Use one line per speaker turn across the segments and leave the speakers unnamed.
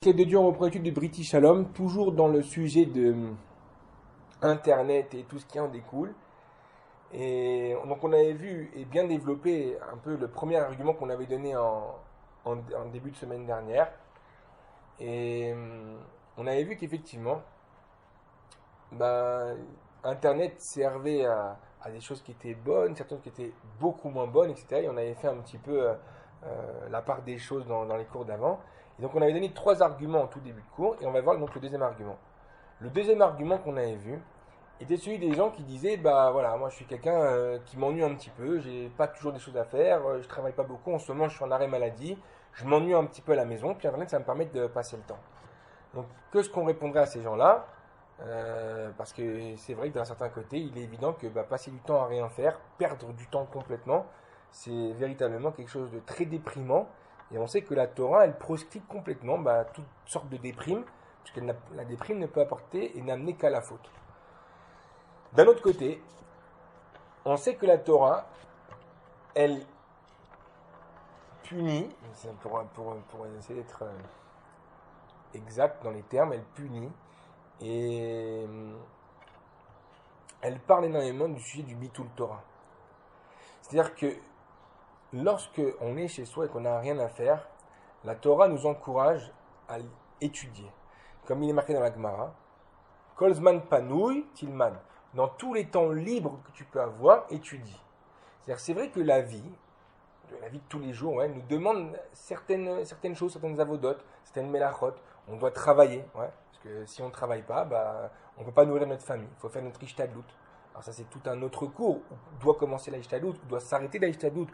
C'est de Dieu, on reprend l'étude de British Shalom, toujours dans le sujet de Internet et tout ce qui en découle. Et donc on avait vu et bien développé un peu le premier argument qu'on avait donné en début de semaine dernière. Et on avait vu qu'effectivement, bah, Internet servait à des choses qui étaient bonnes, certaines qui étaient beaucoup moins bonnes, etc. Et on avait fait un petit peu la part des choses dans les cours d'avant. Et donc on avait donné trois arguments en tout début de cours, et on va voir donc le deuxième argument. Le deuxième argument qu'on avait vu était celui des gens qui disaient, bah voilà, moi je suis quelqu'un qui m'ennuie un petit peu, j'ai pas toujours des choses à faire, je travaille pas beaucoup, en ce moment je suis en arrêt maladie, je m'ennuie un petit peu à la maison, puis Internet ça me permet de passer le temps. Donc qu'est-ce qu'on répondrait à ces gens-là? Parce que c'est vrai que d'un certain côté, il est évident que passer du temps à rien faire, perdre du temps complètement, c'est véritablement quelque chose de très déprimant. Et on sait que la Torah, elle proscrit complètement toutes sortes de déprimes, puisque la déprime ne peut apporter et n'amener qu'à la faute. D'un autre côté, on sait que la Torah, elle punit, pour essayer d'être exact dans les termes, elle punit et elle parle énormément du sujet du Bitul Torah. C'est-à-dire que lorsque on est chez soi et qu'on n'a rien à faire, la Torah nous encourage à étudier. Comme il est marqué dans la Gemara, Kolzman Panouy Tilman. Dans tous les temps libres que tu peux avoir, étudie. C'est-à-dire, c'est vrai que la vie de tous les jours, nous demande certaines choses, certaines avodotes, certaines melachot. On doit travailler, parce que si on ne travaille pas, on ne peut pas nourrir notre famille. Il faut faire notre ishtadlout. Alors ça, c'est tout un autre cours. Où doit commencer la ishtadlout, où doit s'arrêter la ishtadlout.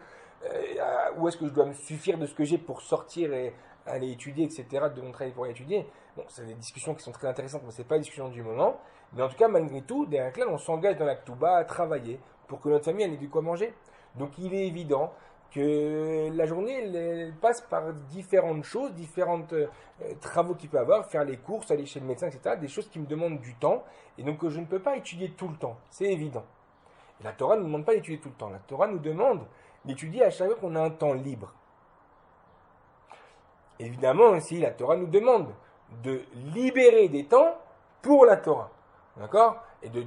Où est-ce que je dois me suffire de ce que j'ai pour sortir et aller étudier, etc., de mon travail pour aller étudier. Bon, c'est des discussions qui sont très intéressantes, mais ce n'est pas la discussion du moment. Mais en tout cas, malgré tout, derrière là, on s'engage dans la K'touba à travailler pour que notre famille ait du quoi manger. Donc il est évident que la journée, elle passe par différentes choses, différents travaux qu'il peut avoir, faire les courses, aller chez le médecin, etc., des choses qui me demandent du temps, et donc je ne peux pas étudier tout le temps, c'est évident. Et la Torah ne nous demande pas d'étudier tout le temps, la Torah nous demande d'étudier à chaque fois qu'on a un temps libre. Évidemment aussi, la Torah nous demande de libérer des temps pour la Torah. D'accord? Et de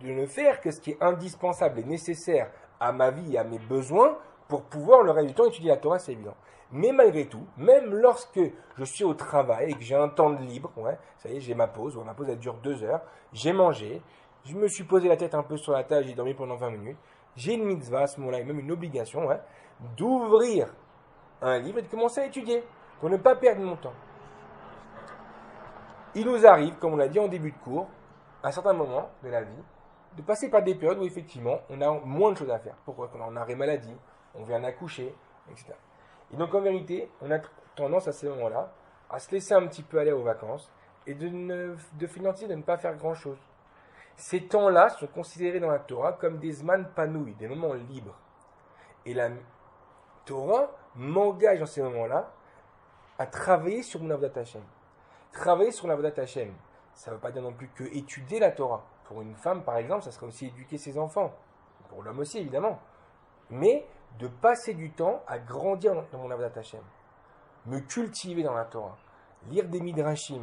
ne faire que ce qui est indispensable et nécessaire à ma vie et à mes besoins pour pouvoir le reste du temps étudier la Torah, c'est évident. Mais malgré tout, même lorsque je suis au travail et que j'ai un temps de libre, ça y est, j'ai ma pause elle dure 2 heures, j'ai mangé, je me suis posé la tête un peu sur la table, j'ai dormi pendant 20 minutes, j'ai une mitzvah à ce moment-là, et même une obligation, d'ouvrir un livre et de commencer à étudier, pour ne pas perdre mon temps. Il nous arrive, comme on l'a dit en début de cours, à certains moments de la vie, de passer par des périodes où effectivement on a moins de choses à faire. Pourquoi? Quand on a un arrêt maladie, on vient d'accoucher, etc. Et donc en vérité, on a tendance à ces moments-là à se laisser un petit peu aller aux vacances et de financer, de ne pas faire grand-chose. Ces temps-là sont considérés dans la Torah comme des zman panouï, des moments libres. Et la Torah m'engage dans ces moments-là à travailler sur mon avodat Hashem. Travailler sur l'avodat Hashem, ça ne veut pas dire non plus que étudier la Torah. Pour une femme, par exemple, ça serait aussi éduquer ses enfants. Pour l'homme aussi, évidemment. Mais de passer du temps à grandir dans mon avodat Hashem. Me cultiver dans la Torah. Lire des midrashim.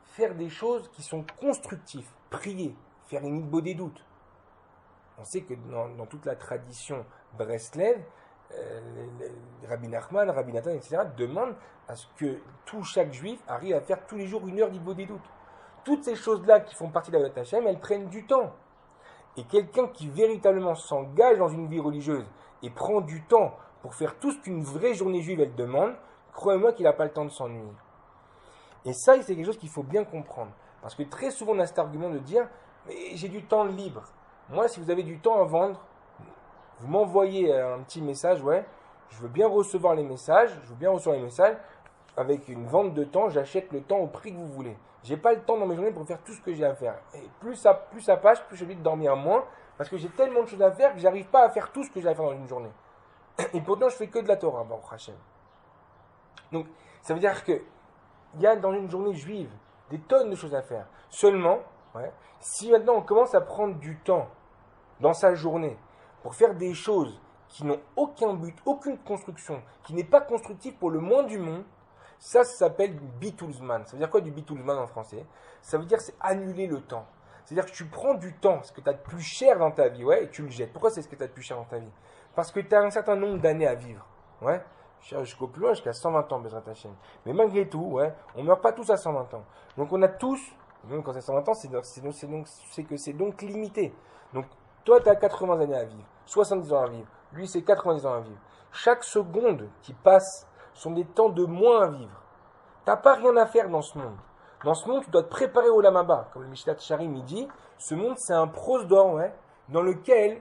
Faire des choses qui sont constructives. Prier. Faire une mitbo des doutes. On sait que dans toute la tradition Breslev, Rabbi Nachman, Rabbi Nathan, etc., demandent à ce que chaque juif arrive à faire tous les jours 1 heure d'Ibbo des doutes. Toutes ces choses-là qui font partie de la Hashem, elles prennent du temps. Et quelqu'un qui véritablement s'engage dans une vie religieuse et prend du temps pour faire tout ce qu'une vraie journée juive elle demande, croyez-moi qu'il n'a pas le temps de s'ennuyer. Et ça, c'est quelque chose qu'il faut bien comprendre. Parce que très souvent, on a cet argument de dire « mais j'ai du temps libre ». Moi, si vous avez du temps à vendre, vous m'envoyez un petit message, je veux bien recevoir les messages, avec une vente de temps, j'achète le temps au prix que vous voulez. J'ai pas le temps dans mes journées pour faire tout ce que j'ai à faire. Et plus ça passe, plus j'ai envie de dormir moins, parce que j'ai tellement de choses à faire que j'arrive pas à faire tout ce que j'ai à faire dans une journée. Et pourtant, je fais que de la Torah, Baruch Hashem. Donc, ça veut dire que il y a dans une journée juive des tonnes de choses à faire. Seulement, si maintenant on commence à prendre du temps dans sa journée pour faire des choses qui n'ont aucun but, aucune construction, qui n'est pas constructive pour le moins du monde, Ça s'appelle du bitulzman. Ça veut dire quoi du bitulzman en français? Ça veut dire c'est annuler le temps. C'est-à-dire que tu prends du temps, ce que tu as de plus cher dans ta vie, ouais, et tu le jettes. Pourquoi c'est ce que tu as de plus cher dans ta vie? Parce que tu as un certain nombre d'années à vivre. Ouais. Jusqu'au plus loin, jusqu'à 120 ans, Bezrat Hashem. Mais malgré tout, ouais, on ne meurt pas tous à 120 ans. Donc on a tous, même quand c'est 120 ans, c'est que c'est donc limité. Donc toi, tu as 80 années à vivre, 70 ans à vivre. Lui, c'est 90 ans à vivre. Chaque seconde qui passe sont des temps de moins à vivre. Tu n'as pas rien à faire dans ce monde. Dans ce monde, tu dois te préparer au Lamaba. Comme le Mishnat Sharim il dit, ce monde, c'est un prosdor, ouais, dans lequel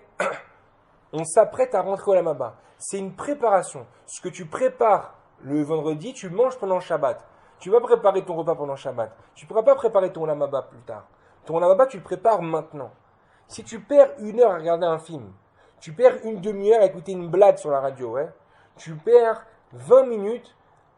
on s'apprête à rentrer au Lamaba. C'est une préparation. Ce que tu prépares le vendredi, tu manges pendant Shabbat. Tu vas préparer ton repas pendant Shabbat. Tu ne pourras pas préparer ton Lamaba plus tard. Ton Lamaba, tu le prépares maintenant. Si tu perds 1 heure à regarder un film, tu perds une demi-heure à écouter une blague sur la radio, ouais, tu perds 20 minutes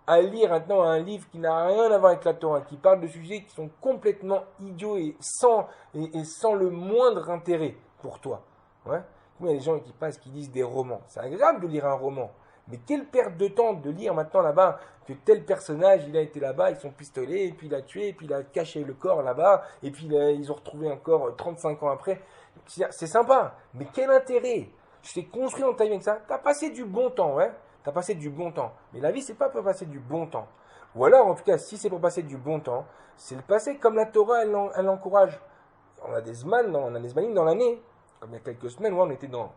à lire maintenant un livre qui n'a rien à voir avec la Torah, qui parle de sujets qui sont complètement idiots et sans le moindre intérêt pour toi. Ouais. Il y a des gens qui passent, qui lisent des romans. C'est agréable de lire un roman. Mais quelle perte de temps de lire maintenant là-bas que tel personnage, il a été là-bas avec son pistolet, et puis il a tué, et puis il a caché le corps là-bas, et puis ils ont retrouvé encore 35 ans après. C'est sympa, mais quel intérêt? Tu t'es construit dans ta vie avec ça, tu as passé du bon temps, ouais. Tu as passé du bon temps. Mais la vie, c'est pas pour passer du bon temps. Ou alors, en tout cas, si c'est pour passer du bon temps, c'est le passer comme la Torah, elle encourage. On a des zmanim dans l'année. Comme il y a quelques semaines, ouais, on était dans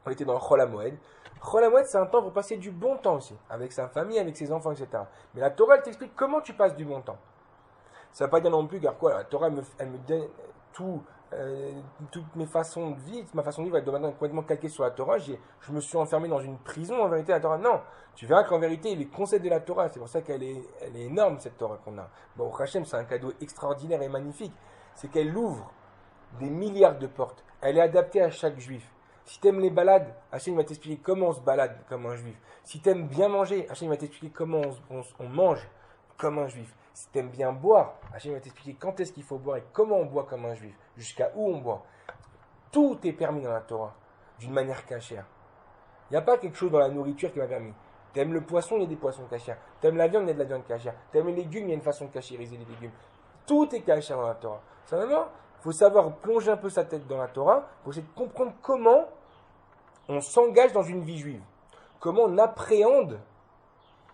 le Chol HaMoed. Chol HaMoed, c'est un temps pour passer du bon temps aussi, avec sa famille, avec ses enfants, etc. Mais la Torah, elle t'explique comment tu passes du bon temps. Ça ne veut pas dire non plus, car quoi, la Torah, elle me donne toutes mes façons de vivre, ma façon de vivre, elle doit maintenant être complètement calquée sur la Torah. Je me suis enfermé dans une prison, en vérité, la Torah. Non, tu verras qu'en vérité, les concepts de la Torah, c'est pour ça qu'elle est énorme, cette Torah qu'on a. Bon, Hachem, c'est un cadeau extraordinaire et magnifique. C'est qu'elle ouvre des milliards de portes. Elle est adaptée à chaque juif. Si tu aimes les balades, Hachem va t'expliquer comment on se balade comme un juif. Si tu aimes bien manger, Hachem va t'expliquer comment on mange comme un juif. Si tu aimes bien boire, Hachem va t'expliquer quand est-ce qu'il faut boire et comment on boit comme un juif. Jusqu'à où on boit. Tout est permis dans la Torah, d'une manière cachère. Il n'y a pas quelque chose dans la nourriture qui m'a permis. Tu aimes le poisson, il y a des poissons cachères. Tu aimes la viande, il y a de la viande cachère. Tu aimes les légumes, il y a une façon de cachériser les légumes. Tout est cachère dans la Torah. Simplement, il faut savoir plonger un peu sa tête dans la Torah pour essayer de comprendre comment on s'engage dans une vie juive. Comment on appréhende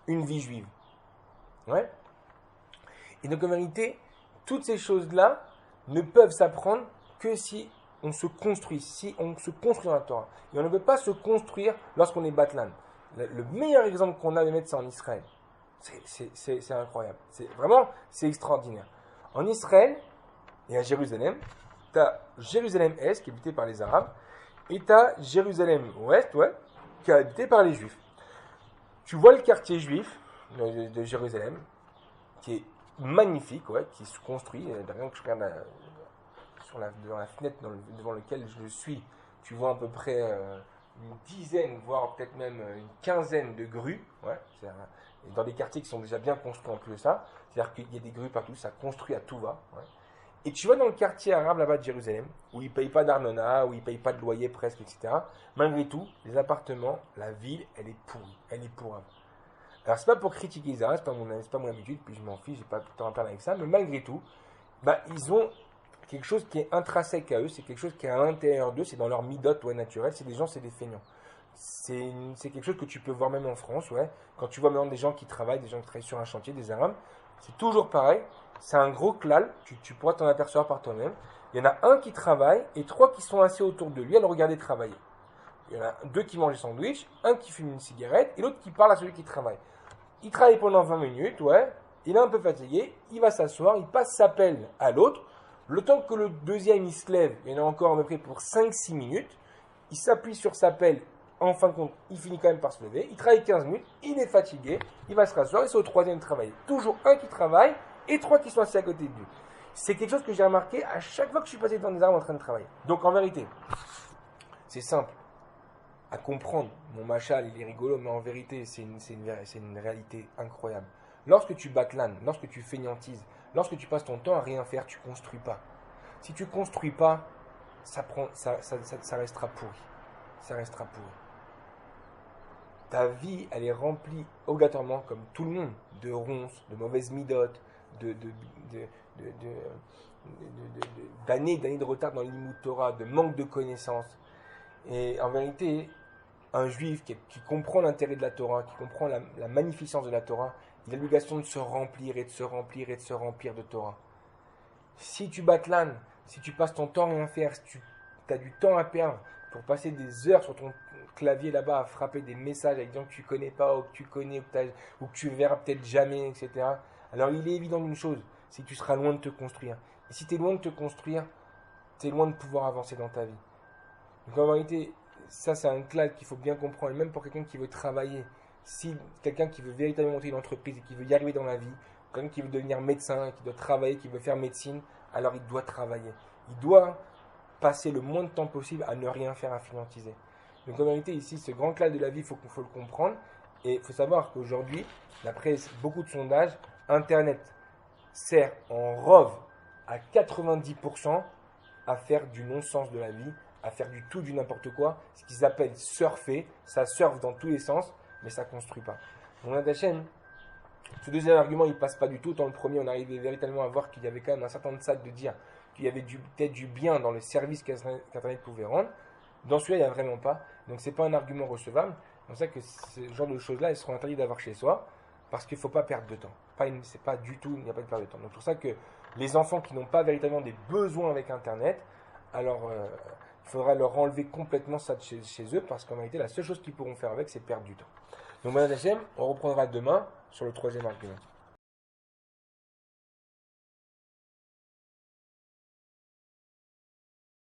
une vie juive. Ouais. Et donc en vérité, toutes ces choses-là ne peuvent s'apprendre que si on se construit, dans la Torah. Et on ne peut pas se construire lorsqu'on est batlan. Le meilleur exemple qu'on a de mettre, c'est en Israël. C'est incroyable. C'est extraordinaire. En Israël et à Jérusalem, tu as Jérusalem-Est qui est habité par les Arabes, et tu as Jérusalem-Ouest, ouais, qui est habité par les Juifs. Tu vois le quartier juif de Jérusalem, qui est magnifique, ouais, qui se construit. Rien que je regarde devant la fenêtre devant laquelle je suis, tu vois à peu près une dizaine, voire peut-être même une quinzaine de grues. Ouais, dans des quartiers qui sont déjà bien construits en plus de ça. C'est-à-dire qu'il y a des grues partout, ça construit à tout va. Ouais. Et tu vas dans le quartier arabe là-bas de Jérusalem, où ils ne payent pas d'arnona, où ils ne payent pas de loyer presque, etc. Malgré tout, les appartements, la ville, elle est pourrie, elle est pourrave. Alors c'est pas pour critiquer Israël, c'est pas mon habitude, puis je m'en fiche, j'ai pas tout le temps à parler avec ça, mais malgré tout, ils ont quelque chose qui est intrinsèque à eux, c'est quelque chose qui est à l'intérieur d'eux, c'est dans leur midot, ouais, naturel, c'est des gens, c'est des feignants. C'est quelque chose que tu peux voir même en France, ouais. Quand tu vois maintenant des gens qui travaillent sur un chantier, des Arabes, c'est toujours pareil, c'est un gros klal, tu pourras t'en apercevoir par toi-même. Il y en a un qui travaille et 3 qui sont assis autour de lui à le regarder travailler. Il y en a 2 qui mangent des sandwichs, un qui fume une cigarette et l'autre qui parle à celui qui travaille. Il travaille pendant 20 minutes, ouais, il est un peu fatigué, il va s'asseoir, il passe sa pelle à l'autre. Le temps que le deuxième il se lève, il y en a encore à peu près pour 5-6 minutes, il s'appuie sur sa pelle, en fin de compte, il finit quand même par se lever, il travaille 15 minutes, il est fatigué, il va se rasseoir et c'est au troisième travail. Toujours un qui travaille et 3 qui sont assis à côté de lui. C'est quelque chose que j'ai remarqué à chaque fois que je suis passé dans des arbres en train de travailler. Donc en vérité, c'est simple à comprendre. Mon machal, il est rigolo, mais en vérité, c'est une réalité incroyable. Lorsque tu batlanes, lorsque tu fainéantises, lorsque tu passes ton temps à rien faire, tu ne construis pas. Si tu ne construis pas, ça restera pourri. Ça restera pourri. ta vie, elle est remplie obligatoirement, comme tout le monde, de ronces, de mauvaises midotes, d'années de retard dans l'Imout Torah, de manque de connaissances. Et en vérité, un juif qui comprend l'intérêt de la Torah, qui comprend la magnificence de la Torah, il a l'obligation de se remplir et de se remplir et de se remplir de Torah. Si tu battes l'âne, si tu passes ton temps à rien faire, si tu as du temps à perdre pour passer des heures sur ton clavier là-bas à frapper des messages avec des gens que tu connais pas ou que tu connais ou que tu verras peut-être jamais, etc. Alors il est évident d'une chose, c'est que tu seras loin de te construire. Et si tu es loin de te construire, tu es loin de pouvoir avancer dans ta vie. Donc en réalité, ça c'est un clade qu'il faut bien comprendre, et même pour quelqu'un qui veut travailler. Si quelqu'un qui veut véritablement monter une entreprise et qui veut y arriver dans la vie, quelqu'un qui veut devenir médecin, qui doit travailler, qui veut faire médecine, alors il doit travailler. Il doit passer le moins de temps possible à ne rien faire, à finantiser. Donc en réalité, ici, ce grand clade de la vie, il faut le comprendre. Et il faut savoir qu'aujourd'hui, d'après beaucoup de sondages, Internet sert en rove à 90% à faire du non-sens de la vie, à faire du tout, du n'importe quoi, ce qu'ils appellent surfer. Ça surfe dans tous les sens, mais ça ne construit pas. Donc la chaîne, ce deuxième argument, il ne passe pas du tout. Dans le premier, on arrivait véritablement à voir qu'il y avait quand même un certain sac de dire qu'il y avait peut-être du bien dans le service qu'Internet pouvait rendre. Dans celui-là, il n'y a vraiment pas. Donc, ce n'est pas un argument recevable. C'est pour ça que ce genre de choses-là, elles seront interdites d'avoir chez soi, parce qu'il ne faut pas perdre de temps. C'est pas du tout, il n'y a pas de perte de temps. Donc, c'est pour ça que les enfants qui n'ont pas véritablement des besoins avec Internet, alors il faudra leur enlever complètement ça de chez eux, parce qu'en réalité, la seule chose qu'ils pourront faire avec, c'est perdre du temps. Donc, Madame Hachem, on reprendra demain sur le troisième argument.